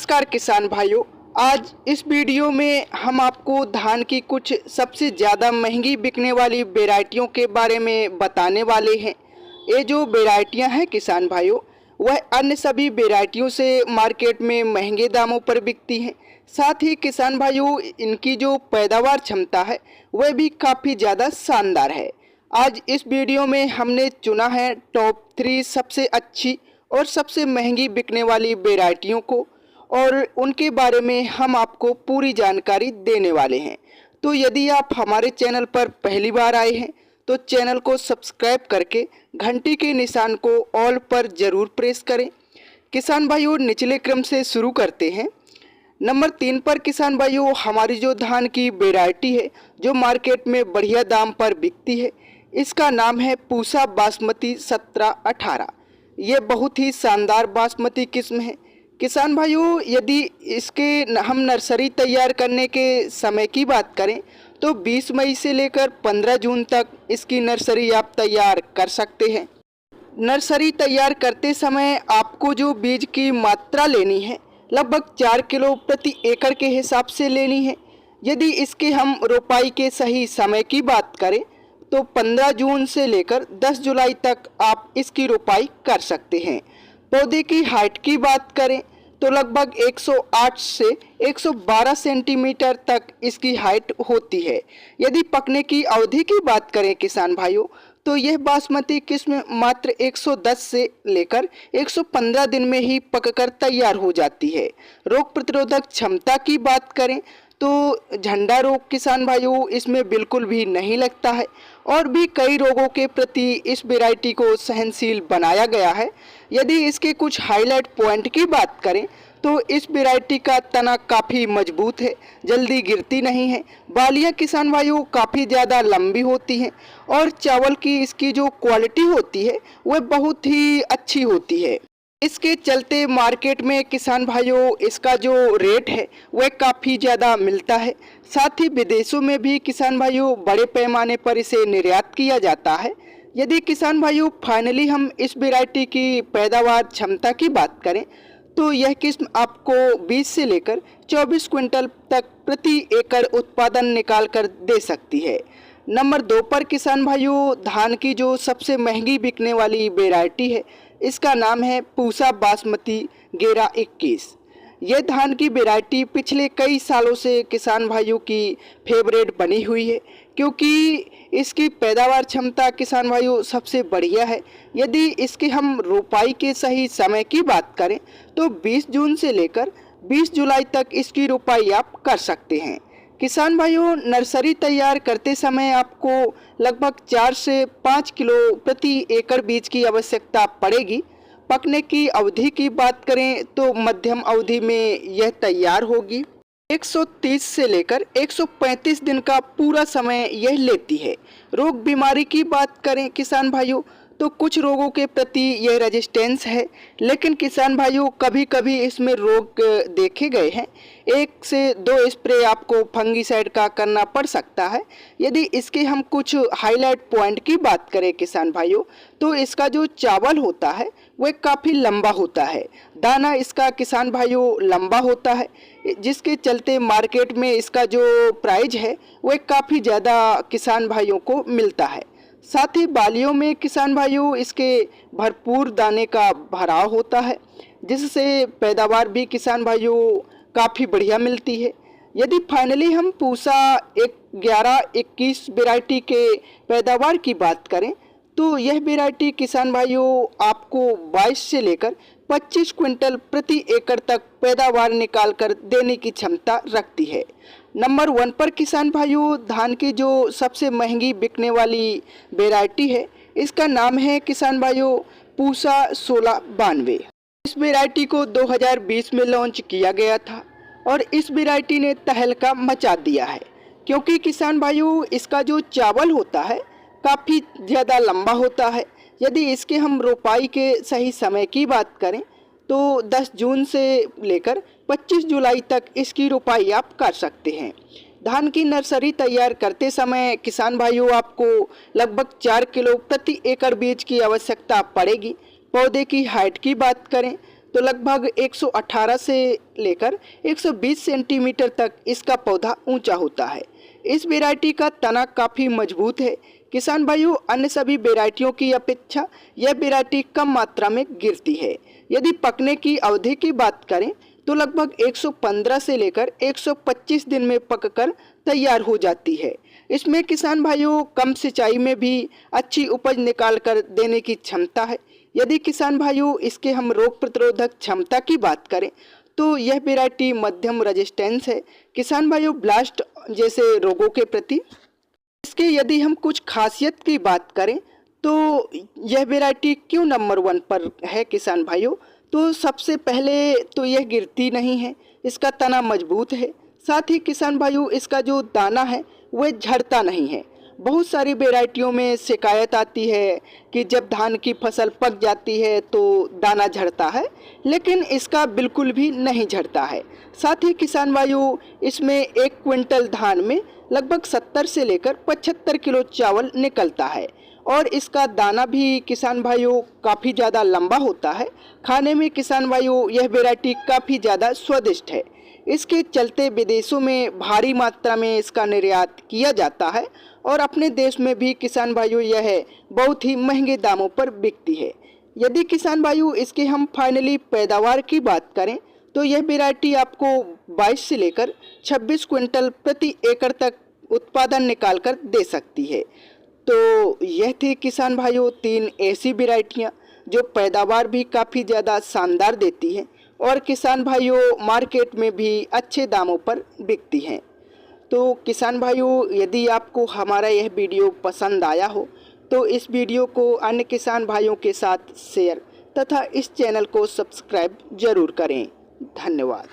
नमस्कार किसान भाइयों, आज इस वीडियो में हम आपको धान की कुछ सबसे ज़्यादा महंगी बिकने वाली वैरायटियों के बारे में बताने वाले हैं। ये जो वैरायटियां हैं किसान भाइयों, वह अन्य सभी वैरायटियों से मार्केट में महंगे दामों पर बिकती हैं। साथ ही किसान भाइयों, इनकी जो पैदावार क्षमता है वह भी काफ़ी ज़्यादा शानदार है। आज इस वीडियो में हमने चुना है टॉप 3 सबसे अच्छी और सबसे महंगी बिकने वाली वैरायटियों को, और उनके बारे में हम आपको पूरी जानकारी देने वाले हैं। तो यदि आप हमारे चैनल पर पहली बार आए हैं तो चैनल को सब्सक्राइब करके घंटी के निशान को ऑल पर ज़रूर प्रेस करें। किसान भाइयों, निचले क्रम से शुरू करते हैं। नंबर 3 पर किसान भाइयों, हमारी जो धान की वैरायटी है जो मार्केट में बढ़िया दाम पर बिकती है, इसका नाम है पूसा बासमती 1718। ये बहुत ही शानदार बासमती किस्म है। किसान भाइयों, यदि इसके हम नर्सरी तैयार करने के समय की बात करें तो 20 मई से लेकर 15 जून तक इसकी नर्सरी आप तैयार कर सकते हैं। नर्सरी तैयार करते समय आपको जो बीज की मात्रा लेनी है लगभग 4 किलो प्रति एकड़ के हिसाब से लेनी है। यदि इसके हम रोपाई के सही समय की बात करें तो 15 जून से लेकर 10 जुलाई तक आप इसकी रोपाई कर सकते हैं। पौधे की हाइट की बात करें तो लगभग 108 से 112 सेंटीमीटर तक इसकी हाइट होती है। यदि पकने की अवधि की बात करें किसान भाइयों, तो यह बासमती किस्म मात्र 110 से लेकर 115 दिन में ही पककर तैयार हो जाती है। रोग प्रतिरोधक क्षमता की बात करें तो झंडा रोग किसान भाइयों इसमें बिल्कुल भी नहीं लगता है, और भी कई रोगों के प्रति इस वैरायटी को सहनशील बनाया गया है। यदि इसके कुछ हाईलाइट पॉइंट की बात करें तो इस वैरायटी का तना काफ़ी मजबूत है, जल्दी गिरती नहीं है। बालियाँ किसान भाइयों काफ़ी ज़्यादा लंबी होती हैं, और चावल की इसकी जो क्वालिटी होती है वह बहुत ही अच्छी होती है। इसके चलते मार्केट में किसान भाइयों इसका जो रेट है वह काफ़ी ज़्यादा मिलता है। साथ ही विदेशों में भी किसान भाइयों बड़े पैमाने पर इसे निर्यात किया जाता है। यदि किसान भाइयों फाइनली हम इस वैरायटी की पैदावार क्षमता की बात करें तो यह किस्म आपको 20 से लेकर 24 क्विंटल तक प्रति एकड़ उत्पादन निकाल कर दे सकती है। नंबर 2 पर किसान भाइयों, धान की जो सबसे महंगी बिकने वाली वैरायटी है, इसका नाम है पूसा बासमती 1121। यह धान की वैरायटी पिछले कई सालों से किसान भाइयों की फेवरेट बनी हुई है, क्योंकि इसकी पैदावार क्षमता किसान भाइयों सबसे बढ़िया है। यदि इसके हम रोपाई के सही समय की बात करें तो 20 जून से लेकर 20 जुलाई तक इसकी रोपाई आप कर सकते हैं। किसान भाइयों, नर्सरी तैयार करते समय आपको लगभग 4 से 5 किलो प्रति एकड़ बीज की आवश्यकता पड़ेगी। पकने की अवधि की बात करें तो मध्यम अवधि में यह तैयार होगी। 130 से लेकर 135 दिन का पूरा समय यह लेती है। रोग बीमारी की बात करें किसान भाइयों तो कुछ रोगों के प्रति यह रेजिस्टेंस है, लेकिन किसान भाइयों कभी कभी इसमें रोग देखे गए हैं। 1 से 2 स्प्रे आपको फंगीसाइड का करना पड़ सकता है। यदि इसके हम कुछ हाईलाइट पॉइंट की बात करें किसान भाइयों तो इसका जो चावल होता है वह काफ़ी लंबा होता है। दाना इसका किसान भाइयों लंबा होता है, जिसके चलते मार्केट में इसका जो प्राइस है वह काफ़ी ज़्यादा किसान भाइयों को मिलता है। साथ ही बालियों में किसान भाइयों इसके भरपूर दाने का भराव होता है, जिससे पैदावार भी किसान भाइयों काफ़ी बढ़िया मिलती है। यदि फाइनली हम पूसा 1121 वैरायटी के पैदावार की बात करें तो यह वैरायटी किसान भाइयों आपको 22 से लेकर 25 क्विंटल प्रति एकड़ तक पैदावार निकाल कर देने की क्षमता रखती है। नंबर 1 पर किसान भाइयों, धान की जो सबसे महंगी बिकने वाली वैरायटी है, इसका नाम है किसान भाइयों पूसा 1692। इस वैरायटी को 2020 में लॉन्च किया गया था, और इस वैरायटी ने तहलका मचा दिया है, क्योंकि किसान भाइयों इसका जो चावल होता है काफ़ी ज़्यादा लंबा होता है। यदि इसके हम रोपाई के सही समय की बात करें तो 10 जून से लेकर 25 जुलाई तक इसकी रोपाई आप कर सकते हैं। धान की नर्सरी तैयार करते समय किसान भाइयों आपको लगभग 4 किलो प्रति एकड़ बीज की आवश्यकता पड़ेगी। पौधे की हाइट की बात करें तो लगभग 118 से लेकर 120 सेंटीमीटर तक इसका पौधा ऊंचा होता है। इस वैरायटी का तना काफ़ी मजबूत है। किसान भाइयों, अन्य सभी वैरायटियों की अपेक्षा यह वैरायटी कम मात्रा में गिरती है। यदि पकने की अवधि की बात करें तो लगभग 115 से लेकर 125 दिन में पककर तैयार हो जाती है। इसमें किसान भाइयों कम सिंचाई में भी अच्छी उपज निकाल कर देने की क्षमता है। यदि किसान भाइयों इसके हम रोग प्रतिरोधक क्षमता की बात करें तो यह वैरायटी मध्यम रेजिस्टेंस है किसान भाइयों ब्लास्ट जैसे रोगों के प्रति। इसके यदि हम कुछ खासियत की बात करें तो यह वैरायटी क्यों नंबर 1 पर है किसान भाइयों, तो सबसे पहले तो यह गिरती नहीं है, इसका तना मजबूत है। साथ ही किसान भाइयों इसका जो दाना है वह झड़ता नहीं है। बहुत सारी वैरायटियों में शिकायत आती है कि जब धान की फसल पक जाती है तो दाना झड़ता है, लेकिन इसका बिल्कुल भी नहीं झड़ता है। साथ ही किसान भाइयों इसमें 1 क्विंटल धान में लगभग 70 से लेकर 75 किलो चावल निकलता है और इसका दाना भी किसान भाइयों काफ़ी ज़्यादा लंबा होता है। खाने में किसान भाइयों यह वैरायटी काफ़ी ज़्यादा स्वादिष्ट है। इसके चलते विदेशों में भारी मात्रा में इसका निर्यात किया जाता है और अपने देश में भी किसान भाइयों यह बहुत ही महंगे दामों पर बिकती है। यदि किसान भाइयों इसके हम फाइनली पैदावार की बात करें तो यह वैरायटी आपको 22 से लेकर 26 क्विंटल प्रति एकड़ तक उत्पादन निकाल कर दे सकती है। तो यह थी किसान भाइयों 3 ऐसी वैरायटियाँ जो पैदावार भी काफ़ी ज़्यादा शानदार देती हैं और किसान भाइयों मार्केट में भी अच्छे दामों पर बिकती हैं। तो किसान भाइयों यदि आपको हमारा यह वीडियो पसंद आया हो तो इस वीडियो को अन्य किसान भाइयों के साथ शेयर तथा इस चैनल को सब्सक्राइब जरूर करें। धन्यवाद।